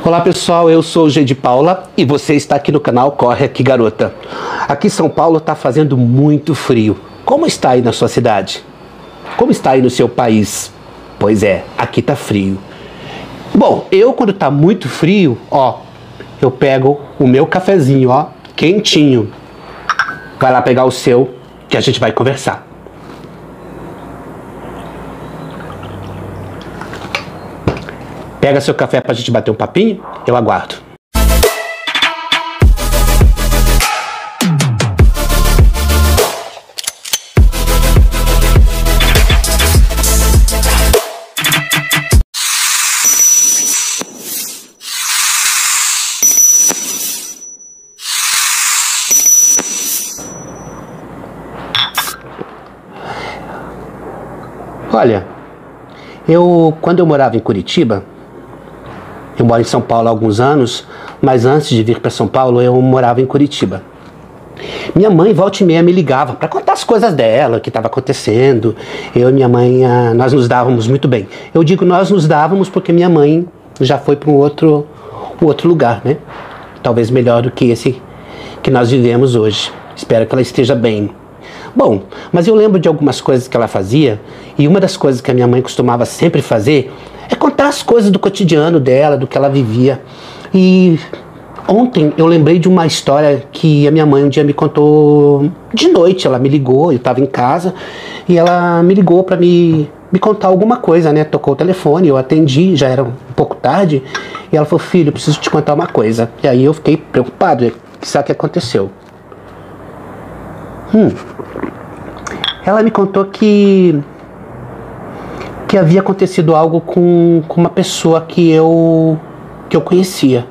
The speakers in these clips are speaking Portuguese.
Olá pessoal, eu sou o G de Paula e você está aqui no canal Corre Aqui Garota. Aqui em São Paulo está fazendo muito frio. Como está aí na sua cidade? Como está aí no seu país? Pois é, aqui tá frio. Bom, eu quando tá muito frio, ó, eu pego o meu cafezinho, ó, quentinho. Vai lá pegar o seu que a gente vai conversar. Pega seu café pra gente bater um papinho, eu aguardo. Olha, quando eu morava em Curitiba, eu moro em São Paulo há alguns anos, mas antes de vir para São Paulo eu morava em Curitiba. Minha mãe, volta e meia, me ligava para contar as coisas dela, o que estava acontecendo. Eu e minha mãe, nós nos dávamos muito bem. Eu digo nós nos dávamos porque minha mãe já foi para um outro lugar, né? Talvez melhor do que esse que nós vivemos hoje. Espero que ela esteja bem. Bom, mas eu lembro de algumas coisas que ela fazia, e uma das coisas que a minha mãe costumava sempre fazer é contar as coisas do cotidiano dela, do que ela vivia. E ontem eu lembrei de uma história que a minha mãe um dia me contou de noite. Ela me ligou, eu estava em casa, e ela me ligou para me contar alguma coisa, né? Tocou o telefone, eu atendi, já era um pouco tarde, e ela falou: filho, eu preciso te contar uma coisa. E aí eu fiquei preocupado, sabe o que aconteceu? Ela me contou que havia acontecido algo com uma pessoa que eu conhecia.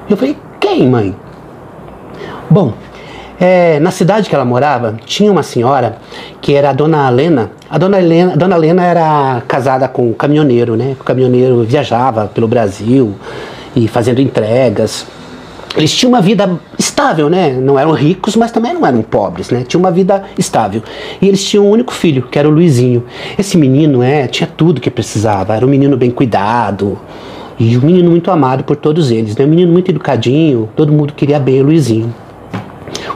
Eu falei: quem, mãe? Bom, na cidade que ela morava, tinha uma senhora que era a Dona Lena. A Dona Lena era casada com um caminhoneiro, né? O caminhoneiro viajava pelo Brasil e fazendo entregas. Eles tinham uma vida estável, né? Não eram ricos, mas também não eram pobres, né? Tinham uma vida estável. E eles tinham um único filho, que era o Luizinho. Esse menino, tinha tudo que precisava. Era um menino bem cuidado e um menino muito amado por todos eles, né? Um menino muito educadinho, todo mundo queria bem o Luizinho.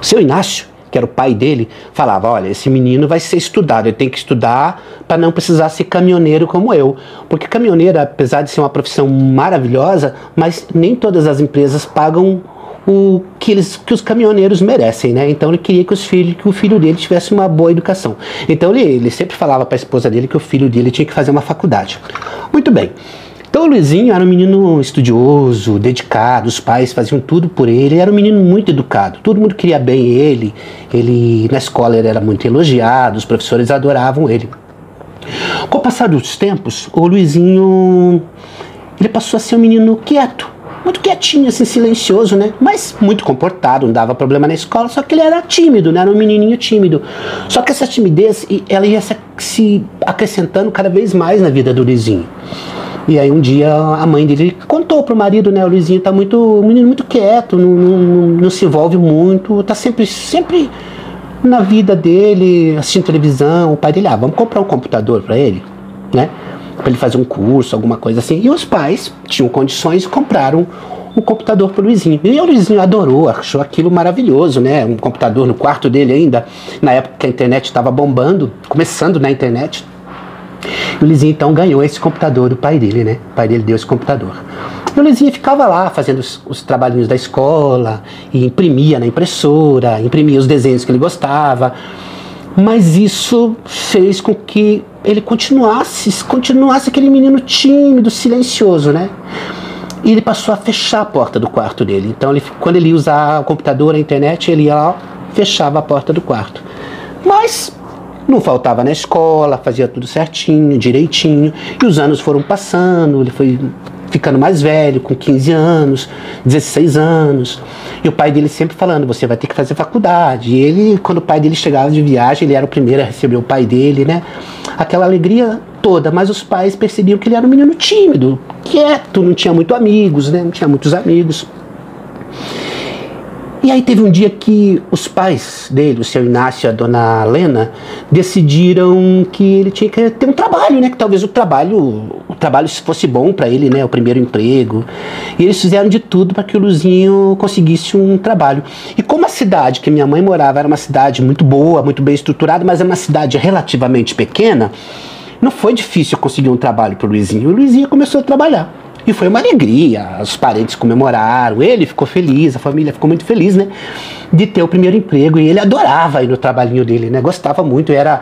O seu Inácio, que era o pai dele, falava: olha, esse menino vai ser estudado, ele tem que estudar para não precisar ser caminhoneiro como eu. Porque caminhoneiro, apesar de ser uma profissão maravilhosa, mas nem todas as empresas pagam o que os caminhoneiros merecem, né? Então ele queria que o filho dele tivesse uma boa educação. Então ele sempre falava para a esposa dele que o filho dele tinha que fazer uma faculdade. Muito bem. Então o Luizinho era um menino estudioso, dedicado, os pais faziam tudo por ele, era um menino muito educado, todo mundo queria bem ele na escola ele era muito elogiado, os professores adoravam ele. Com o passar dos tempos, o Luizinho, ele passou a ser um menino quieto, muito quietinho, assim, silencioso, né? Mas muito comportado, não dava problema na escola, só que ele era tímido, né? Era um menininho tímido. Só que essa timidez, ela ia se acrescentando cada vez mais na vida do Luizinho. E aí um dia a mãe dele contou pro marido, né? O Luizinho tá um menino muito quieto, não se envolve muito, tá sempre na vida dele, assistindo televisão. O pai dele: vamos comprar um computador para ele, né? Para ele fazer um curso, alguma coisa assim. E os pais tinham condições e compraram um computador pro Luizinho. E o Luizinho adorou, achou aquilo maravilhoso, né? Um computador no quarto dele ainda, na época que a internet estava bombando, começando na internet. E o Luizinho então ganhou esse computador do pai dele, né? O pai dele deu esse computador. E o Luizinho ficava lá fazendo os trabalhinhos da escola, e imprimia na impressora, imprimia os desenhos que ele gostava. Mas isso fez com que ele continuasse aquele menino tímido, silencioso, né? E ele passou a fechar a porta do quarto dele. Então, quando ele ia usar o computador, a internet, ele ia lá, fechava a porta do quarto. Mas não faltava na escola, fazia tudo certinho, direitinho. E os anos foram passando, ele foi ficando mais velho, com 15 anos, 16 anos. E o pai dele sempre falando: você vai ter que fazer faculdade. E ele, quando o pai dele chegava de viagem, ele era o primeiro a receber o pai dele, né? Aquela alegria toda. Mas os pais percebiam que ele era um menino tímido, quieto, não tinha muitos amigos, né? Não tinha muitos amigos. E aí teve um dia que os pais dele, o seu Inácio e a dona Lena, decidiram que ele tinha que ter um trabalho, né? Que talvez o trabalho trabalho fosse bom para ele, né, o primeiro emprego. E eles fizeram de tudo para que o Luizinho conseguisse um trabalho. E como a cidade que minha mãe morava era uma cidade muito boa, muito bem estruturada, mas é uma cidade relativamente pequena, não foi difícil conseguir um trabalho para o Luizinho. O Luizinho começou a trabalhar. E foi uma alegria, os parentes comemoraram, ele ficou feliz, a família ficou muito feliz, né, de ter o primeiro emprego, e ele adorava ir no trabalhinho dele, né, gostava muito, era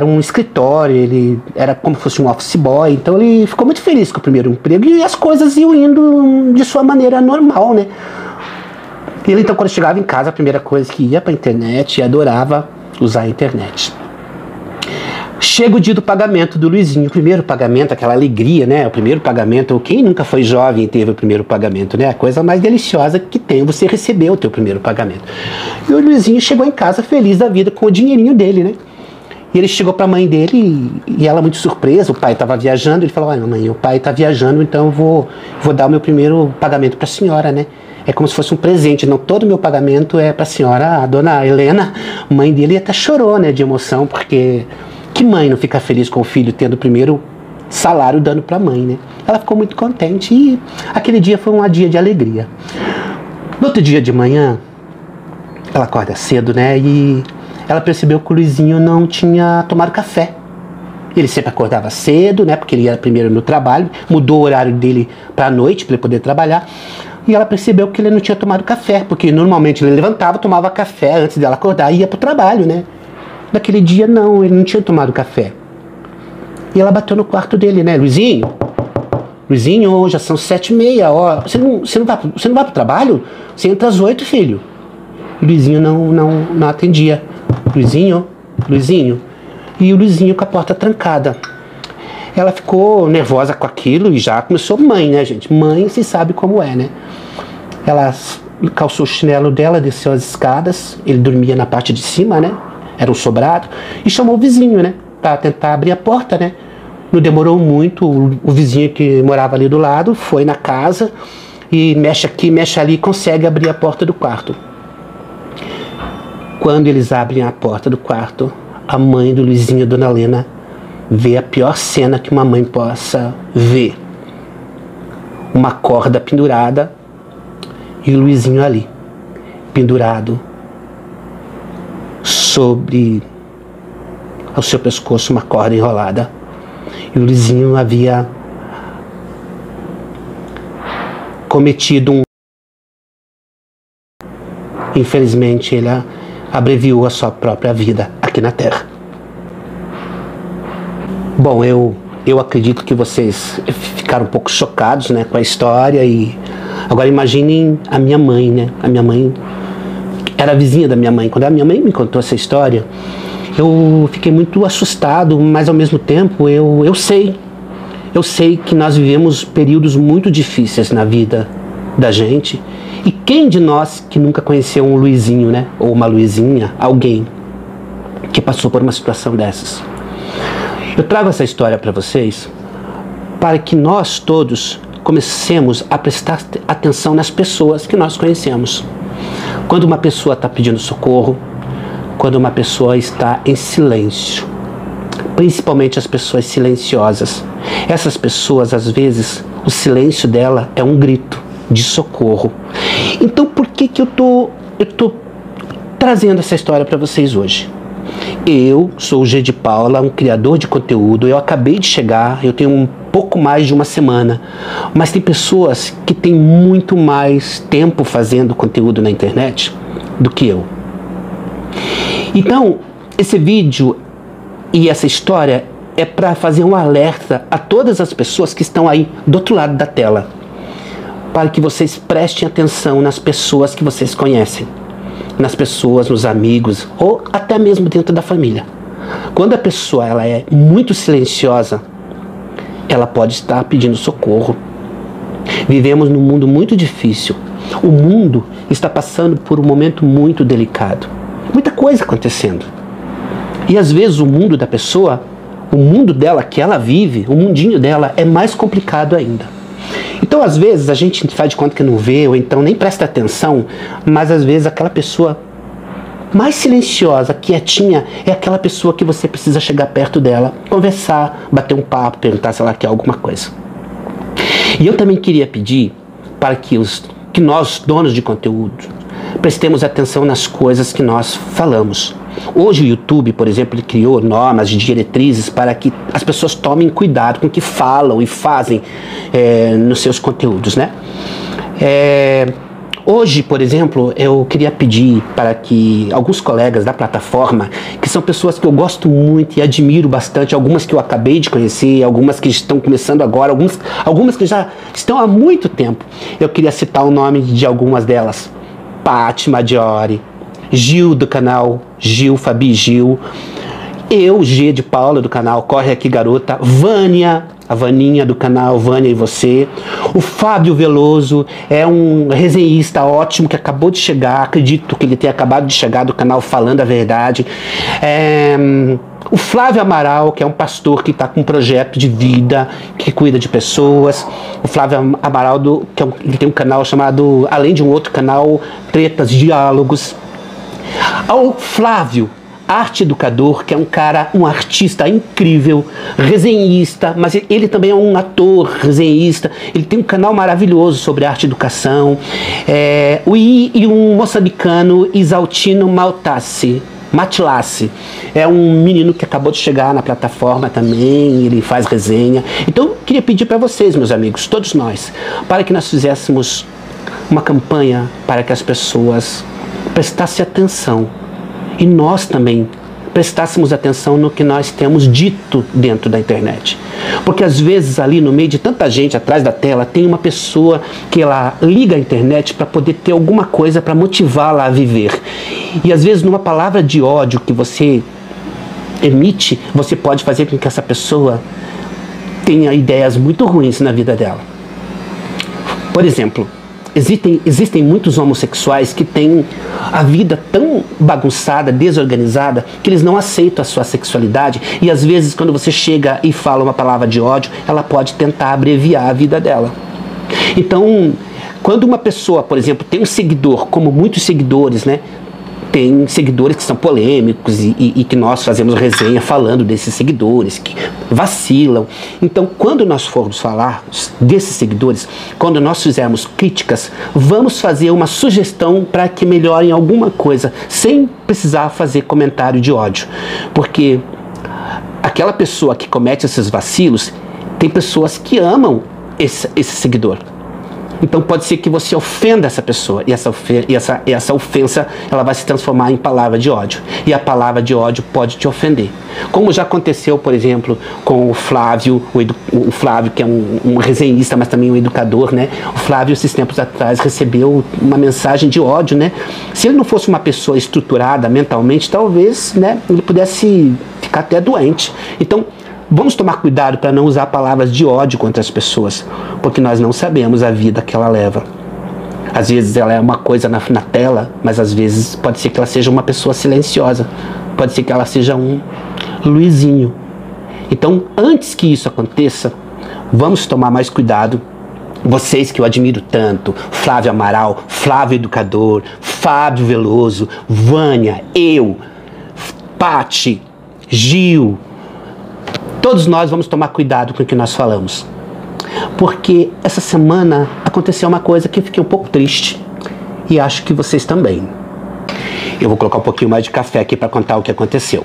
um escritório, ele era como se fosse um office boy, então ele ficou muito feliz com o primeiro emprego, e as coisas iam indo de sua maneira normal, né. Ele então, quando chegava em casa, a primeira coisa que ia para a internet, e adorava usar a internet. Chega o dia do pagamento do Luizinho, o primeiro pagamento, aquela alegria, né? O primeiro pagamento, quem nunca foi jovem e teve o primeiro pagamento, né? A coisa mais deliciosa que tem, você receber o teu primeiro pagamento. E o Luizinho chegou em casa feliz da vida com o dinheirinho dele, né? E ele chegou para a mãe dele e ela muito surpresa, o pai estava viajando, ele falou, olha mãe, o pai está viajando, então eu vou dar o meu primeiro pagamento para a senhora, né? É como se fosse um presente, não todo o meu pagamento é para a senhora, a dona Helena, mãe dele até chorou, né, de emoção, porque... Que mãe não fica feliz com o filho tendo o primeiro salário dando para a mãe, né? Ela ficou muito contente e aquele dia foi um dia de alegria. No outro dia de manhã, ela acorda cedo, né? E ela percebeu que o Luizinho não tinha tomado café. Ele sempre acordava cedo, né? Porque ele ia primeiro no trabalho, mudou o horário dele para a noite para ele poder trabalhar. E ela percebeu que ele não tinha tomado café, porque normalmente ele levantava, tomava café antes dela acordar e ia para o trabalho, né? Naquele dia não, ele não tinha tomado café. E ela bateu no quarto dele, né? Luizinho, já são 7h30, ó. Você não vai pro trabalho? Você entra às 8, filho. O Luizinho não atendia. Luizinho. E o Luizinho com a porta trancada. Ela ficou nervosa com aquilo e já começou mãe, né, gente? Mãe, vocês sabem como é, né? Ela calçou o chinelo dela, desceu as escadas. Ele dormia na parte de cima, né? Era um sobrado, e chamou o vizinho, né, para tentar abrir a porta, né. Não demorou muito, o vizinho que morava ali do lado foi na casa e mexe aqui, mexe ali, consegue abrir a porta do quarto. Quando eles abrem a porta do quarto, a mãe do Luizinho, dona Helena, vê a pior cena que uma mãe possa ver. Uma corda pendurada e o Luizinho ali, pendurado sobre ao seu pescoço uma corda enrolada. E o Luizinho havia cometido um... Infelizmente, ele abreviou a sua própria vida aqui na Terra. Bom, eu acredito que vocês ficaram um pouco chocados, né, com a história. E agora imaginem a minha mãe, né? A minha mãe era vizinha da minha mãe. Quando a minha mãe me contou essa história, eu fiquei muito assustado, mas ao mesmo tempo eu sei que nós vivemos períodos muito difíceis na vida da gente. E quem de nós que nunca conheceu um Luizinho, né? Ou uma Luizinha, alguém que passou por uma situação dessas? Eu trago essa história para vocês para que nós todos comecemos a prestar atenção nas pessoas que nós conhecemos. Quando uma pessoa está pedindo socorro, quando uma pessoa está em silêncio, principalmente as pessoas silenciosas. Essas pessoas, às vezes, o silêncio dela é um grito de socorro. Então, por que eu tô trazendo essa história para vocês hoje? Eu sou o G de Paula, um criador de conteúdo. Eu acabei de chegar, eu tenho um pouco mais de uma semana, mas tem pessoas que têm muito mais tempo fazendo conteúdo na internet do que eu. Então, esse vídeo e essa história é para fazer um alerta a todas as pessoas que estão aí do outro lado da tela, para que vocês prestem atenção nas pessoas que vocês conhecem, nas pessoas, nos amigos ou até mesmo dentro da família. Quando a pessoa ela é muito silenciosa, ela pode estar pedindo socorro. Vivemos num mundo muito difícil. O mundo está passando por um momento muito delicado. Muita coisa acontecendo. E às vezes o mundo da pessoa, o mundo dela que ela vive, o mundinho dela é mais complicado ainda. Então às vezes a gente faz de conta que não vê, ou então nem presta atenção, mas às vezes aquela pessoa mais silenciosa, quietinha, é aquela pessoa que você precisa chegar perto dela, conversar, bater um papo, perguntar se ela quer alguma coisa. E eu também queria pedir para que nós, donos de conteúdo, prestemos atenção nas coisas que nós falamos. Hoje o YouTube, por exemplo, ele criou normas, diretrizes para que as pessoas tomem cuidado com o que falam e fazem nos seus conteúdos, né? Hoje, por exemplo, eu queria pedir para que alguns colegas da plataforma, que são pessoas que eu gosto muito e admiro bastante, algumas que eu acabei de conhecer, algumas que estão começando agora, algumas que já estão há muito tempo, eu queria citar o nome de algumas delas. Paty Maggiore, Gil do canal Gil, Fabi Gil, eu, G de Paula do canal Corre Aqui Garota, Vânia, a Vaninha do canal Vânia e Você, o Fábio Veloso, é um resenhista ótimo que acabou de chegar, acredito que ele tenha acabado de chegar do canal Falando a Verdade, o Flávio Amaral, que é um pastor que está com um projeto de vida, que cuida de pessoas, o Flávio Amaral, ele tem um canal chamado, além de um outro canal, Tretas, Diálogos, ao Flávio, arte educador, que é um artista incrível, resenhista, mas ele também é um ator, resenhista, ele tem um canal maravilhoso sobre arte e educação, e um moçambicano, Isaltino Matlassi, é um menino que acabou de chegar na plataforma também, ele faz resenha. Então eu queria pedir para vocês, meus amigos, todos nós, para que nós fizéssemos uma campanha para que as pessoas prestassem atenção e nós também prestássemos atenção no que nós temos dito dentro da internet. Porque às vezes ali no meio de tanta gente atrás da tela tem uma pessoa que ela liga a internet para poder ter alguma coisa para motivá-la a viver. E às vezes numa palavra de ódio que você emite, você pode fazer com que essa pessoa tenha ideias muito ruins na vida dela. Por exemplo, existem muitos homossexuais que têm a vida tão bagunçada, desorganizada, que eles não aceitam a sua sexualidade e às vezes quando você chega e fala uma palavra de ódio, ela pode tentar abreviar a vida dela. Então, quando uma pessoa, por exemplo, tem um seguidor, como muitos seguidores, né? Tem seguidores que são polêmicos e que nós fazemos resenha falando desses seguidores que vacilam. Então, quando nós formos falar desses seguidores, quando nós fizermos críticas, vamos fazer uma sugestão para que melhorem alguma coisa, sem precisar fazer comentário de ódio. Porque aquela pessoa que comete esses vacilos, tem pessoas que amam esse seguidor. Então pode ser que você ofenda essa pessoa e essa ofensa ela vai se transformar em palavra de ódio. E a palavra de ódio pode te ofender. Como já aconteceu, por exemplo, com o Flávio, o Flávio que é um resenhista, mas também um educador, né? O Flávio, esses tempos atrás, recebeu uma mensagem de ódio, né? Se ele não fosse uma pessoa estruturada mentalmente, talvez, né, ele pudesse ficar até doente. Então, vamos tomar cuidado para não usar palavras de ódio contra as pessoas, porque nós não sabemos a vida que ela leva. Às vezes ela é uma coisa na tela, mas às vezes pode ser que ela seja uma pessoa silenciosa, pode ser que ela seja um Luizinho. Então, antes que isso aconteça, vamos tomar mais cuidado. Vocês que eu admiro tanto, Flávio Amaral, Flávio Educador, Fábio Veloso, Vânia, eu, Paty, Gil, todos nós vamos tomar cuidado com o que nós falamos. Porque essa semana aconteceu uma coisa que eu fiquei um pouco triste. E acho que vocês também. Eu vou colocar um pouquinho mais de café aqui para contar o que aconteceu.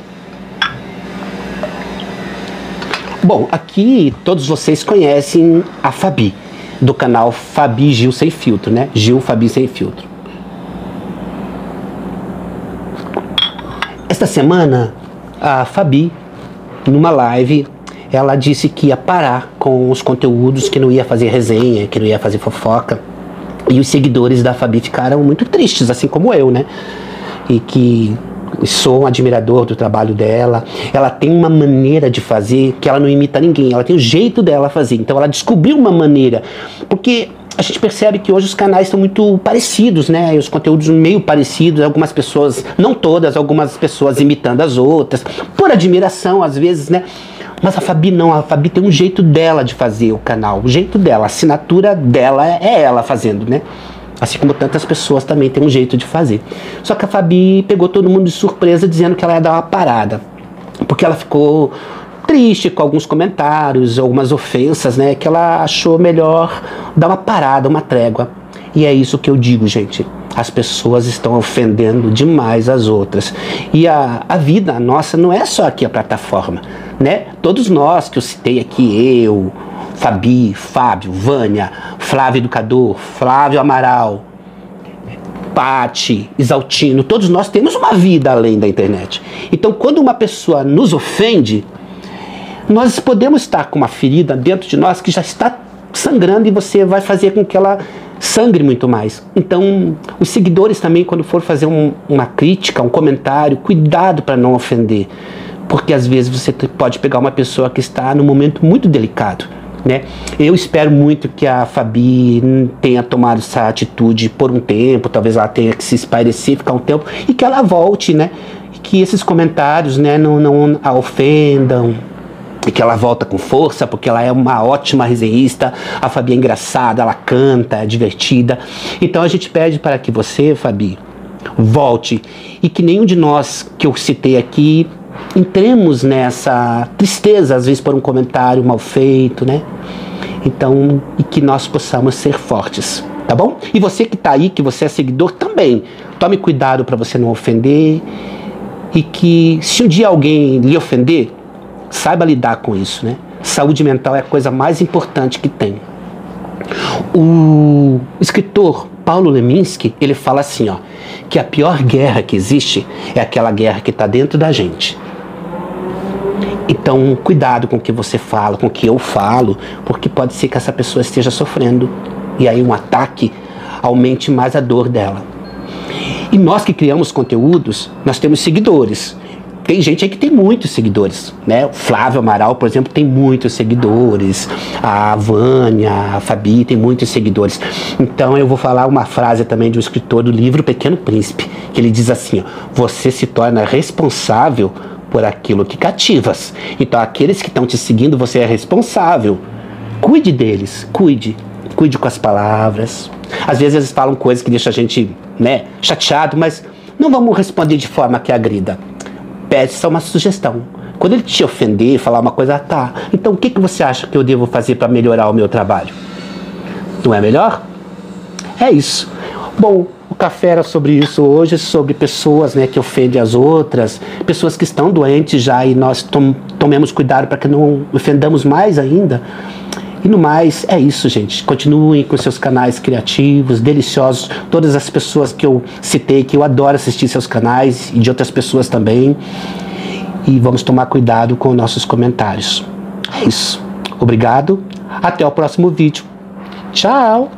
Bom, aqui todos vocês conhecem a Fabi, do canal Fabi Gil Sem Filtro, né? Gil Fabi Sem Filtro. Esta semana, a Fabi, numa live, ela disse que ia parar com os conteúdos, que não ia fazer resenha, que não ia fazer fofoca. E os seguidores da Fabi ficaram muito tristes, assim como eu, né? E que sou um admirador do trabalho dela. Ela tem uma maneira de fazer que ela não imita ninguém, ela tem o jeito dela fazer. Então ela descobriu uma maneira, porque a gente percebe que hoje os canais estão muito parecidos, né? E os conteúdos meio parecidos, algumas pessoas, não todas, algumas pessoas imitando as outras, por admiração às vezes, né? Mas a Fabi não, a Fabi tem um jeito dela de fazer o canal, o jeito dela, a assinatura dela é ela fazendo, né? Assim como tantas pessoas também têm um jeito de fazer. Só que a Fabi pegou todo mundo de surpresa dizendo que ela ia dar uma parada, porque ela ficou triste com alguns comentários, algumas ofensas, né, que ela achou melhor dar uma parada, uma trégua. E é isso que eu digo, gente. As pessoas estão ofendendo demais as outras. E a vida nossa não é só aqui a plataforma, né? Todos nós que eu citei aqui, eu, Fabi, Fábio, Vânia, Flávio Educador, Flávio Amaral, Pati, Isaltino, todos nós temos uma vida além da internet. Então, quando uma pessoa nos ofende, nós podemos estar com uma ferida dentro de nós que já está sangrando e você vai fazer com que ela sangre muito mais. Então, os seguidores também, quando for fazer uma crítica, um comentário, cuidado para não ofender, porque às vezes você pode pegar uma pessoa que está num momento muito delicado, né? Eu espero muito que a Fabi tenha tomado essa atitude por um tempo, talvez ela tenha que se espairecer, ficar um tempo, e que ela volte, né? E que esses comentários, né, não a ofendam, e que ela volta com força, porque ela é uma ótima resenhista, a Fabi é engraçada, ela canta, é divertida. Então a gente pede para que você, Fabi, volte, e que nenhum de nós que eu citei aqui entremos nessa tristeza, às vezes por um comentário mal feito, né? Então, e que nós possamos ser fortes, tá bom? E você que tá aí, que você é seguidor também, tome cuidado para você não ofender, e que se um dia alguém lhe ofender, saiba lidar com isso, né? Saúde mental é a coisa mais importante que tem. O escritor Paulo Leminski, ele fala assim, ó, que a pior guerra que existe é aquela guerra que está dentro da gente. Então, cuidado com o que você fala, com o que eu falo, porque pode ser que essa pessoa esteja sofrendo e aí um ataque aumente mais a dor dela. E nós que criamos conteúdos, nós temos seguidores. Tem gente aí que tem muitos seguidores, né? O Flávio Amaral, por exemplo, tem muitos seguidores. A Vânia, a Fabi tem muitos seguidores. Então eu vou falar uma frase também de um escritor do livro Pequeno Príncipe, que ele diz assim, ó, você se torna responsável por aquilo que cativas. Então aqueles que estão te seguindo, você é responsável. Cuide deles, cuide com as palavras. Às vezes eles falam coisas que deixam a gente, né, chateado, mas não vamos responder de forma que agrida. Pede só uma sugestão. Quando ele te ofender, falar uma coisa, tá, então o que você acha que eu devo fazer para melhorar o meu trabalho? Não é melhor? É isso. Bom, o café era sobre isso hoje, sobre pessoas, né, que ofendem as outras, pessoas que estão doentes já, e nós tomemos cuidado para que não ofendamos mais ainda. E no mais, é isso, gente. Continuem com seus canais criativos, deliciosos. Todas as pessoas que eu citei, que eu adoro assistir seus canais, e de outras pessoas também. E vamos tomar cuidado com nossos comentários. É isso. Obrigado. Até o próximo vídeo. Tchau.